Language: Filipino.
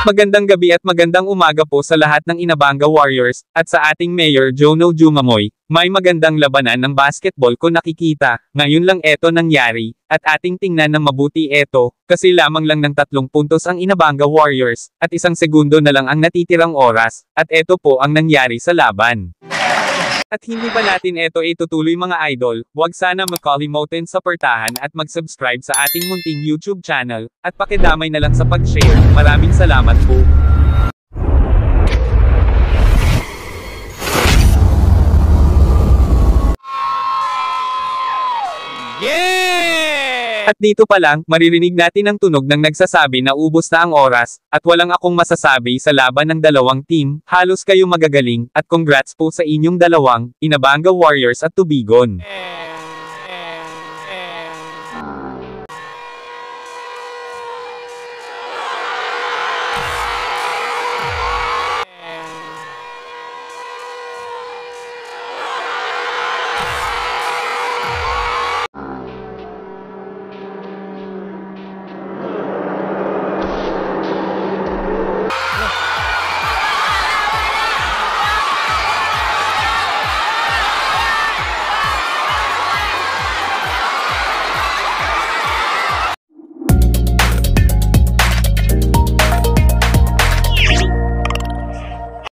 Magandang gabi at magandang umaga po sa lahat ng Inabanga Warriors, at sa ating Mayor Jono Jumamoy. May magandang labanan ng basketball ko nakikita, ngayon lang eto nangyari, at ating tingnan ng mabuti eto, kasi lamang lang ng 3 puntos ang Inabanga Warriors, at 1 segundo na lang ang natitirang oras, at eto po ang nangyari sa laban. At hindi pa natin ito itutuloy mga idol, huwag sana makalimutan sa portahan at mag-subscribe sa ating munting YouTube channel, at pakidamay na lang sa pag-share. Maraming salamat po. At dito pa lang, maririnig natin ang tunog ng nagsasabi na ubos na ang oras, at walang akong masasabi sa laban ng dalawang team. Halos kayo magagaling, at congrats po sa inyong dalawang, Inabanga Warriors at Tubigon.